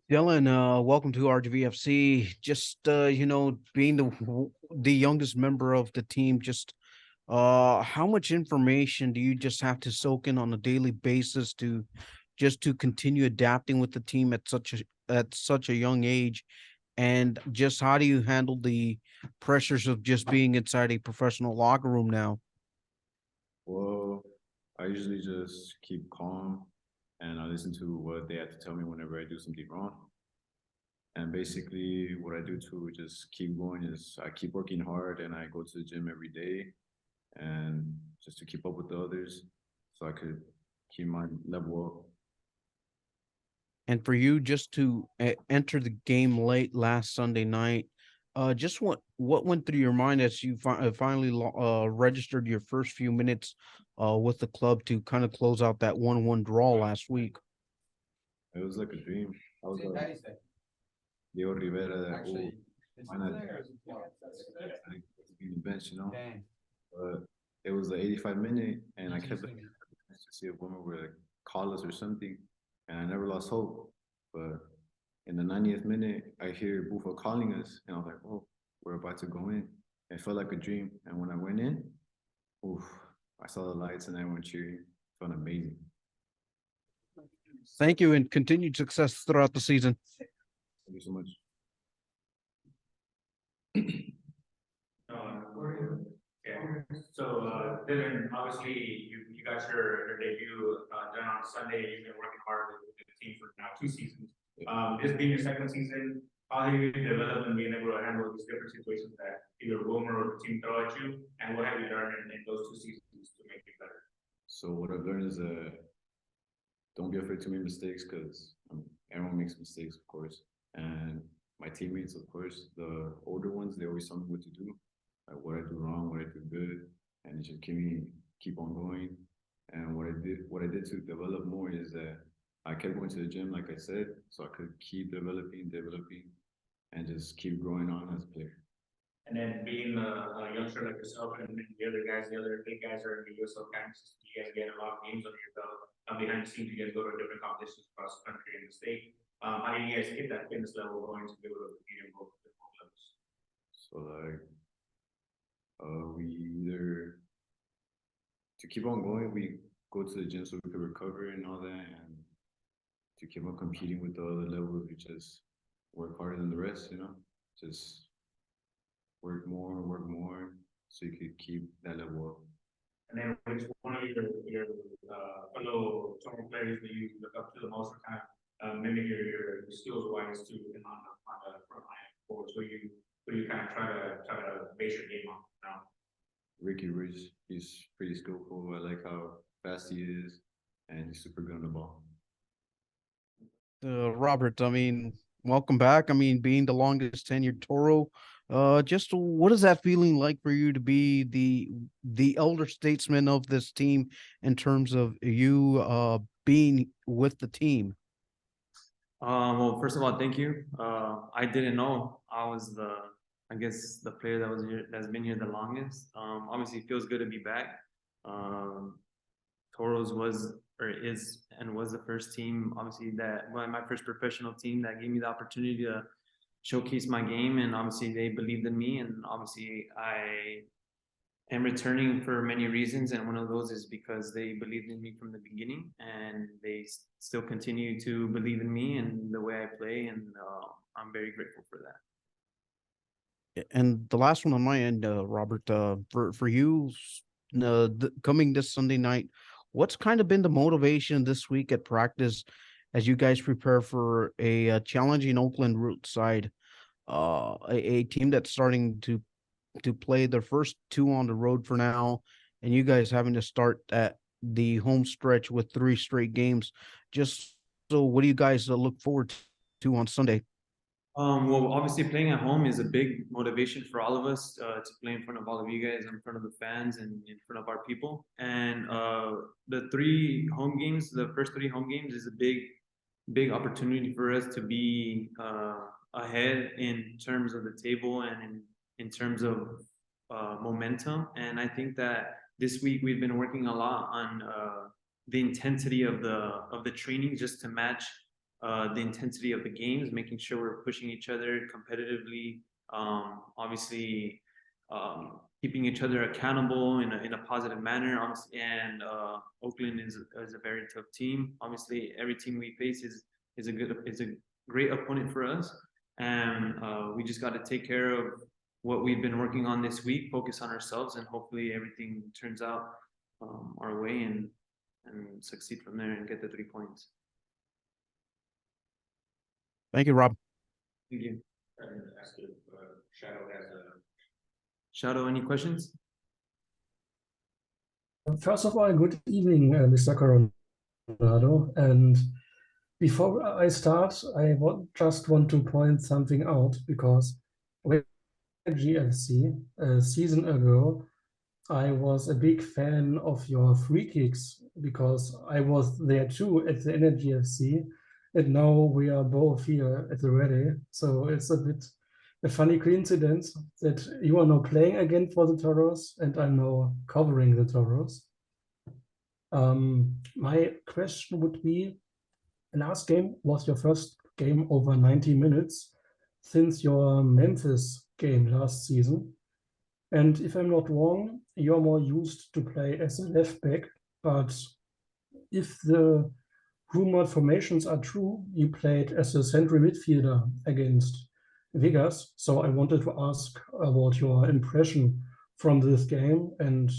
Dylan, welcome to RGV FC. Just being the youngest member of the team, just how much information do you just have to soak in on a daily basis to continue adapting with the team at such a young age? And just how do you handle the pressures of just being inside a professional locker room now? Well, I usually just keep calm and I listen to what they have to tell me whenever I do something wrong. And basically, what I do to just keep going is I keep working hard and I go to the gym every day and just to keep up with the others so I could keep my level up. And for you just to enter the game late last Sunday night, just what went through your mind as you finally registered your first few minutes with the club to kind of close out that 1-1 draw last week? It was like a dream. I was like Diego Rivera that, oh, why not like, be the bench, you know? But it was the 85 minute and I kept looking to see if women would like, call us or something. And I never lost hope. But in the 90th minute, I hear Bufa calling us, and I was like, "Oh, we're about to go in." It felt like a dream, and when I went in, oof, I saw the lights and everyone cheering. It felt amazing. Thank you and continued success throughout the season. Thank you so much. Okay. So, Dylan, obviously you got your debut done on Sunday. You've been working hard with the team for now 2 seasons. This being your second season, how have you developed and being able to handle these different situations that either Wilmer or the team throw at you? And what have you learned in those 2 seasons to make it better? So what I've learned is don't be afraid to make mistakes because everyone makes mistakes, of course. And my teammates, of course, the older ones, they always tell me what to do, like what I do wrong, what I do good, and it just keep on going. And what I did to develop more is that I kept going to the gym, like I said, so I could keep developing, and just keep growing on as a player. And then being a youngster like yourself and the other guys, the other big guys are in the USL camps, you guys get a lot of games under your belt. Behind the scenes, you guys go to different competitions across the country and the state. How do you guys get that fitness level going to be able to compete in both levels? So like we either to keep on going, we go to the gym so we can recover and all that, and to keep on competing with the other levels, we just work harder than the rest, you know, just work more, so you could keep that level up. And then which one of your fellow Toronto players that you look up to the most or kind of mimic your skills wise to and on the front line forward? So you kind of try to base your game on now. Ricky Rich, he's pretty skillful. I like how fast he is, and he's super good on the ball. Robert, I mean, welcome back. I mean, being the longest tenured Toro, just what is that feeling like for you to be the elder statesman of this team in terms of you being with the team? Well, first of all, thank you. I didn't know I was I guess, the player that's been here the longest. Obviously, it feels good to be back. Um, Toros was or is and was the first team, obviously, that my first professional team that gave me the opportunity to showcase my game, and obviously they believed in me, and obviously I am returning for many reasons, and one of those is because they believed in me from the beginning, and they still continue to believe in me and the way I play, and I'm very grateful for that. And the last one on my end, Robert, for you, coming this Sunday night, what's kind of been the motivation this week at practice as you guys prepare for a challenging Oakland Roots side, a team that's starting to play their first two on the road for now, and you guys having to start at the home stretch with three straight games. Just so, what do you guys look forward to on Sunday? Well, obviously, playing at home is a big motivation for all of us to play in front of all of you guys, in front of the fans, and in front of our people. And the first three home games, is a big opportunity for us to be ahead in terms of the table and in terms of momentum. And I think that this week we've been working a lot on the intensity of the training just to match the intensity of the games, making sure we're pushing each other competitively, obviously keeping each other accountable in a positive manner. Obviously, and Oakland is a very tough team. Obviously, every team we face is a great opponent for us, and we just got to take care of what we've been working on this week, focus on ourselves, and hopefully everything turns out our way and succeed from there and get the 3 points. Thank you, Rob. Thank you. Ask if Shadow has a. Shadow, any questions? First of all, good evening, Mr. Coronado. And before I start, I just want to point something out, because with RGV a season ago, I was a big fan of your free kicks, because I was there too at the Energy FC, and now we are both here at the Ready. So it's a bit a funny coincidence that you are now playing again for the Toros and I'm now covering the Toros. My question would be, last game was your first game over 90 minutes since your Memphis game last season. And if I'm not wrong, you're more used to play as a left back, but if the rumored formations are true, you played as a central midfielder against Vegas. So I wanted to ask about your impression from this game, and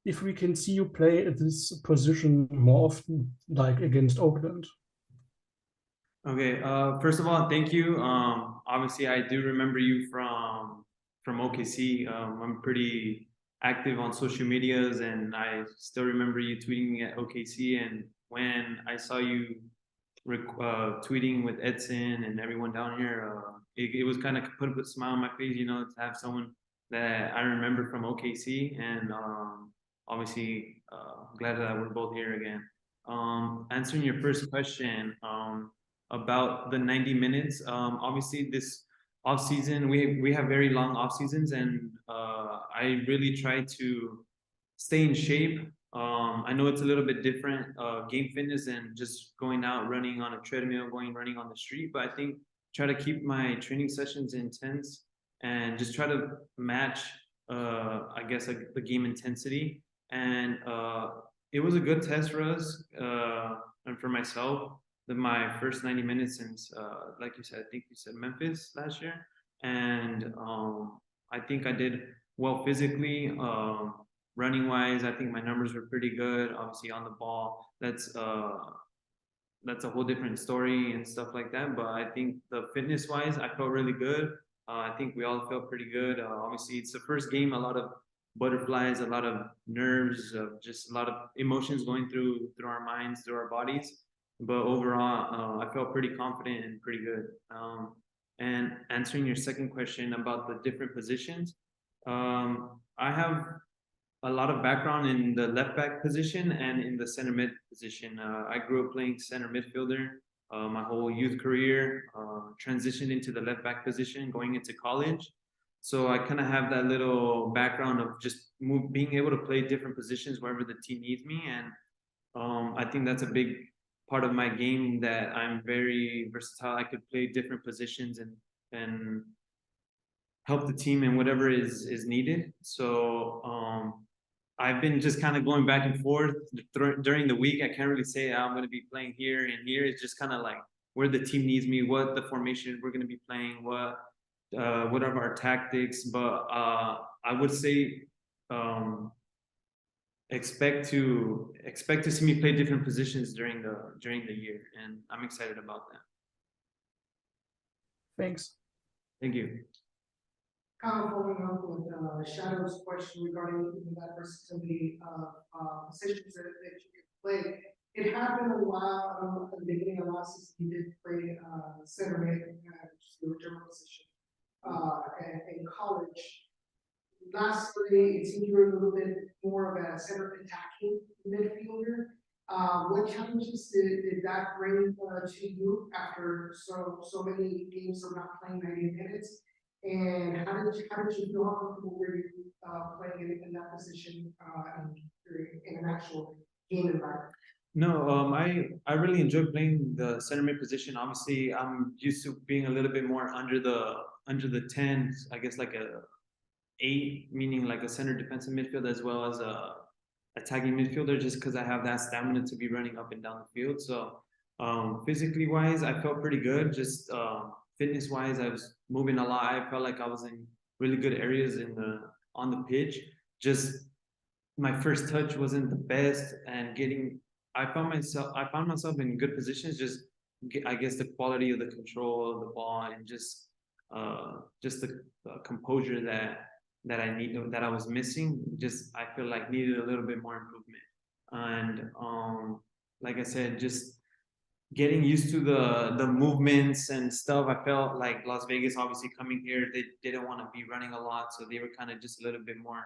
if we can see you play at this position more often, like against Oakland. Okay, first of all, thank you. Obviously, I do remember you from OKC. I'm pretty active on social medias, and I still remember you tweeting at OKC. And when I saw you tweeting with Edson and everyone down here, it was kind of put a smile on my face, you know, to have someone that I remember from OKC. And obviously, glad that we're both here again. Answering your first question about the 90 minutes, obviously this off season we have very long off seasons, and I really try to stay in shape. I know it's a little bit different game fitness than just going out running on a treadmill, running on the street, but I think try to keep my training sessions intense and just try to match I guess the game intensity. And it was a good test for us and for myself. My first 90 minutes since, like you said, I think you said Memphis last year, and I think I did well physically. Running wise, I think my numbers were pretty good. Obviously on the ball, that's a whole different story and stuff like that. But I think the fitness wise, I felt really good. I think we all felt pretty good. Obviously, it's the first game, a lot of butterflies, a lot of nerves, just a lot of emotions going through our minds, through our bodies. But overall, I felt pretty confident and pretty good. And answering your second question about the different positions, I have a lot of background in the left back position and in the center mid position. I grew up playing center midfielder my whole youth career, transitioned into the left back position going into college. So I kind of have that little background of just being able to play different positions wherever the team needs me. And I think that's a big part of my game, that I'm very versatile. I could play different positions and help the team in whatever is needed. So I've been just kind of going back and forth during the week. I can't really say I'm going to be playing here and here. It's just kind of like where the team needs me, what the formation we're going to be playing, what are our tactics. But I would say expect to see me play different positions during the year, and I'm excited about that. Thanks. Thank you. Kind of following up with Shadow's question regarding that versatility of positions that you can play. It had been a while at the beginning of last season. You did play center mid, which is your general position, in college. Lastly, it seemed you were a little bit more of a center attacking midfielder. What challenges did that bring to you after so many games of not playing 90 minutes? And how did you feel comfortable were you playing in that position in an actual game environment? No, I really enjoy playing the center mid position. Obviously, I'm used to being a little bit more under the 10, I guess like a 8, meaning like a center defensive midfield as well as a attacking midfielder, just because I have that stamina to be running up and down the field. So physically wise, I felt pretty good. Just fitness wise, I was moving a lot. I felt like I was in really good areas on the pitch. Just my first touch wasn't the best, and I found myself in good positions. Just I guess the quality of the control of the ball and just the composure that I was missing. Just I feel like needed a little bit more improvement. And like I said, just getting used to the movements and stuff. I felt like Las Vegas, obviously coming here, they didn't want to be running a lot, so they were kind of just a little bit more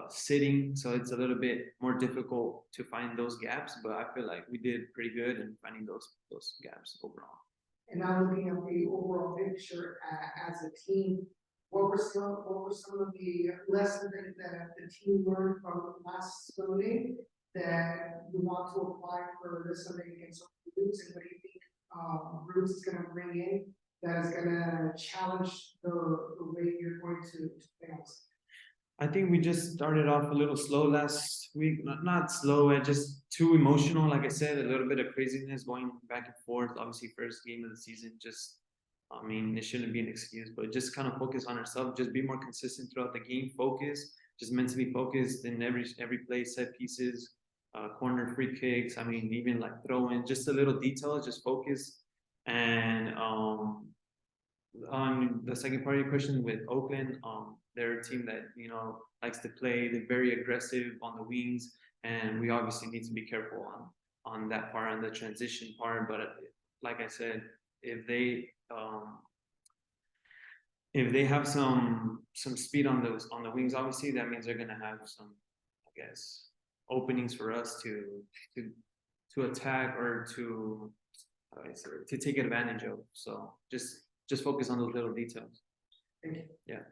sitting. So it's a little bit more difficult to find those gaps. But I feel like we did pretty good in finding those gaps overall. And now looking at the overall picture as a team, what were some of the lessons that the team learned from last Sunday that you want to apply for this Sunday against Oakland Roots, and what do you think Roots is going to bring in that is going to challenge the way you're going to play on Sunday? I think we just started off a little slow last week. Not slow, just too emotional. Like I said, a little bit of craziness going back and forth. Obviously, first game of the season, just, I mean, it shouldn't be an excuse, but just kind of focus on ourselves. Just be more consistent throughout the game. Focus, just mentally focused in every play, set pieces, corner free kicks. I mean, even like throw in, just a little detail. Just focus. And on the second part of your question with Oakland, they're a team that likes to play. They're very aggressive on the wings, and we obviously need to be careful on that part, on the transition part. But like I said, if they have some speed on the wings, obviously that means they're gonna have some, I guess, openings for us to attack or to take advantage of. So just focus on those little details. Thank you. Yeah.